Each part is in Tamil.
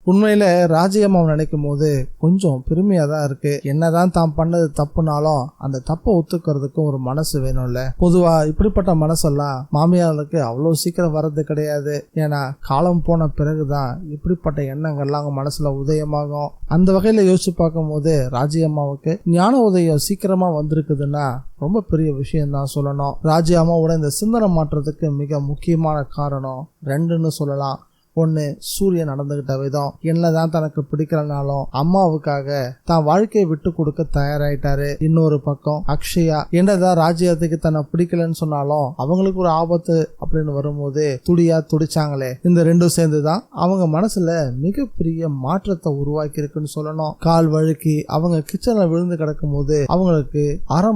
உண்மையில ராஜி அம்மாவை நினைக்கும் போது கொஞ்சம் பெருமையா தான் இருக்கு. என்னதான் தான் பண்ணது தப்புனாலும் அந்த தப்பை ஒத்துக்கிறதுக்கும் ஒரு மனசு வேணும்ல. பொதுவா இப்படிப்பட்ட மனசெல்லாம் மாமியாருக்கு அவ்வளவு சீக்கிரம் வர்றது கிடையாது. ஏன்னா காலம் போன பிறகுதான் இப்படிப்பட்ட எண்ணங்கள்லாம் அவங்க மனசுல உதயமாகும். அந்த வகையில யோசிச்சு பார்க்கும் போது ராஜி அம்மாவுக்கு ஞான உதயம் சீக்கிரமா வந்திருக்குதுன்னா ரொம்ப பெரிய விஷயம் தான் சொல்லணும். ராஜி அம்மாவோட இந்த சிந்தனை மாற்றத்துக்கு மிக முக்கியமான காரணம் ரெண்டுன்னு சொல்லலாம். ஒண்ணு, சூரியன் நடந்துகிட்ட விதம். என்னதான் தனக்கு பிடிக்கலனாலும் அம்மாவுக்காக தான் வாழ்க்கையை விட்டு கொடுக்க தயாராயிட்டாரு. இன்னொரு பக்கம் அக்ஷயா என்னதான் ராஜ்யத்துக்கு தன்னை பிடிக்கலன்னு சொன்னாலும் அவங்களுக்கு ஒரு ஆபத்து அப்படின்னு வரும்போது துடியா துடிச்சாங்களே. இந்த ரெண்டும் சேர்ந்துதான் அவங்க மனசுல மிகப்பெரிய மாற்றத்தை உருவாக்கி இருக்குன்னு சொல்லணும். கால் வழுக்கி அவங்க கிச்சன்ல விழுந்து கிடக்கும் போது அவங்களுக்கு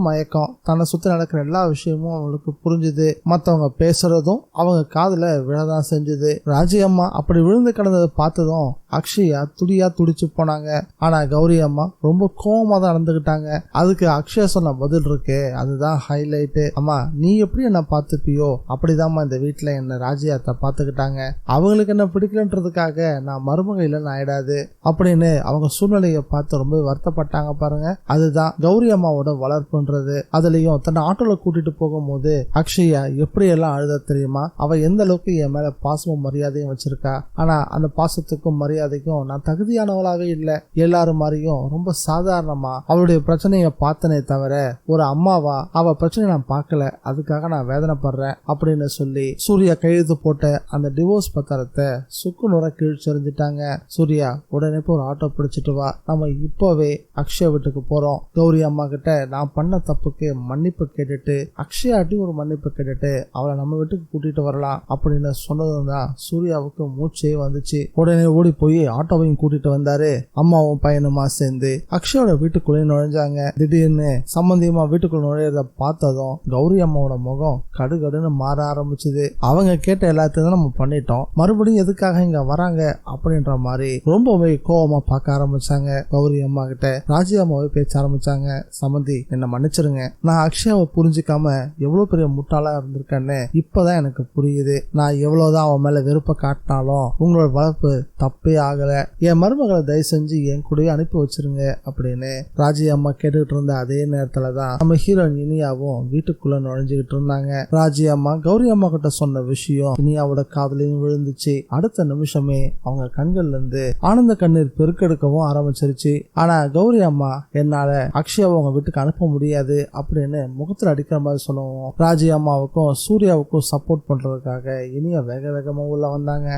மயக்கம். தன்னை சுத்தி நடக்கிற எல்லா விஷயமும் அவங்களுக்கு புரிஞ்சுது. மத்தவங்க பேசுறதும் அவங்க காதுல விழதான் செஞ்சுது. ராஜி அம்மா அப்படி விழுந்து கிடந்ததை பார்த்ததும் அக்ஷயா துடியா துடிச்சு போனாங்க. ஆனா கௌரி அம்மா ரொம்ப கோவமா தான் நடந்துகிட்டாங்க. அதுக்கு அக்ஷயா சொன்ன பதில் இருக்கு, அதுதான் ஹைலைட். அம்மா, நீ எப்படி என்ன பார்த்துப்பியோ அப்படிதாம்மா இந்த வீட்டுல என்ன ராஜியாத்த பாத்துக்கிட்டாங்க. அவங்களுக்கு என்ன பிடிக்கலன்றதுக்காக நான் மருமக இல்லைன்னு ஆயிடாது அப்படின்னு அவங்க சூழ்நிலையை பார்த்து ரொம்ப வருத்தப்பட்டாங்க பாருங்க. அதுதான் கௌரி அம்மாவோட வளர்ப்புன்றது. அதுலயும் தன்னை ஆட்டோல கூட்டிட்டு போகும்போது அக்ஷயா எப்படி எல்லாம் அழுத தெரியுமா? அவ எந்த அளவுக்கு என் மேல பாசமும் மரியாதையும் வச்சிருக்கா. ஆனா அந்த பாசத்துக்கும் மரியாதைக்கும் நான் தகுதியானவளாவே இல்லை. எல்லாரும் மாதிரியும் ரொம்ப சாதாரணமா அவளுடைய பிரச்சனைய பார்த்தனே தவிர ஒரு அம்மாவா அவ பிரச்சனை நான் பார்க்கல, அதுக்காக நான் வேதனைப்படுறேன் அப்படின்னு சொல்லி சூர்யா கையெழுத்து போட்ட அந்த டிவோர்ஸ் பத்திரத்தை சுக்கு நுற கீழ்ச்செறிஞ்சிட்டாங்க. சூர்யா, உடனே போய் ஒரு ஆட்டோ பிடிச்சிட்டு வா, நம்ம இப்பவே அக்ஷயா வீட்டுக்கு போறோம். கௌரி அம்மா கிட்ட நான் பண்ண தப்புக்கு மன்னிப்பு கேட்டுட்டு அக்ஷயாட்டி ஒரு மன்னிப்பு கேட்டுட்டு அவளை நம்ம வீட்டுக்கு கூட்டிட்டு வரலாம் அப்படின்னு சொன்னதும் தான் சூர்யாவுக்கு மூச்சே வந்துச்சு. உடனே ஓடி போய் ஆட்டோவையும் கூட்டிட்டு வந்தாரு. அம்மாவும் பையனுமா சேர்ந்து அக்ஷயோட வீட்டுக்குள்ளே நுழைஞ்சாங்க. திடீர்னு சம்பந்தியமா வீட்டுக்குள்ள நுழையறத பார்த்ததும் கௌரி அம்மாவோட முகம் கடுகடுன்னு மாற ஆரம்பிச்சுது. அவங்க கேட்ட எல்லாத்தையும் நம்ம பண்ணிட்டோம், மறுபடியும் எதுக்காக இங்க வராங்க அப்படின்ற மாதிரி ரொம்பவே கோவமா பார்க்க ஆரம்பிச்சாங்க. கௌரி அம்மா கிட்ட ராஜி அம்மாவை பேச ஆரம்பிச்சாங்க. சம்பந்தி, என்ன மன்னிச்சிருங்க, நான் அக்ஷயாவை புரிஞ்சுக்காம எவ்வளவு பெரிய முட்டாளா இருந்திருக்கேன்னு இப்பதான் எனக்கு புரியுது. நான் எவ்வளவுதான் அவன் மேல வெறுப்ப காட்டினாலும் உங்களோட வளர்ப்பு தப்பே ஆகல. என் மருமகளை தயவு செஞ்சு என் கூடயே அனுப்பி வச்சிருங்க அப்படின்னு ராஜி அம்மா கேட்டுக்கிட்டு இருந்த அதே நேரத்துலதான் நம்ம ஹீரோயின் இனியாவும் வீட்டுக்குள்ள நுழைஞ்சுக்கிட்டு இருந்தாங்க. ராஜி அம்மா கௌரி அம்மா கிட்ட சொன்ன விஷயம் இனியாவோட காதலையும் விழுந்துச்சு. அடுத்த நிமிஷமே அவங்க கண்கள்ல இருந்து ஆனந்த கண்ணீர் பெருக்கெடுக்கவும் ஆரம்பிச்சிருச்சு. ஆனா கௌரி அம்மா என்னால அக்ஷயாவை உங்க வீட்டுக்கு அனுப்ப முடியாது அப்படின்னு முகத்துல அடிக்கிற மாதிரி சொல்லுவோம். ராஜி அம்மாவுக்கும் சூர்யாவுக்கும் சப்போர்ட் பண்றதுக்காக இனியா வேக வேகமா உள்ள வந்தாங்க.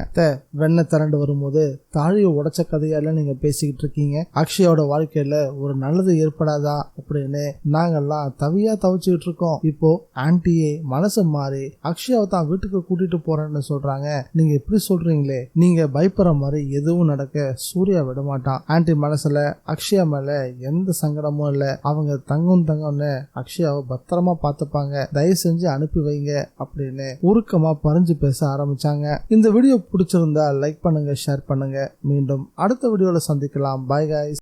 வெண்ணெய் திரண்டு வரும்போது தாழியை உடைச்ச கதையால நீங்க பேசிக்கிட்டு இருக்கீங்க, அக்ஷயோட வாழ்க்கையில ஒரு நல்லது ஏற்படாதா அப்படின்னு நாங்கெல்லாம் தவியா தவிச்சுக்கிட்டு இருக்கோம். இப்போ ஆன்டியே மனசு மாறி அக்ஷயாவை தான் வீட்டுக்கு கூட்டிட்டு போறேன்னு சொல்றாங்க. நீங்க இப்படி சொல்றீங்களே, நீங்க பயப்படுற மாதிரி எதுவும் நடக்க சூர்யா விட மாட்டான். ஆன்டி மனசுல அக்ஷயா மேல எந்த சங்கடமும் இல்ல. அவங்க தங்கம்னு அக்ஷயாவை பத்திரமா பார்த்துப்பாங்க, தயவு செஞ்சு அனுப்பி வைங்க அப்படின்னு உருக்கமா பறிஞ்சு பேச ஆரம்பிச்சாங்க. இந்த வீடியோ பிடிச்சிருந்தா லைக் பண்ணுங்க, ஷேர் பண்ணுங்க. மீண்டும் அடுத்த வீடியோல சந்திக்கலாம். பாய் गाइस.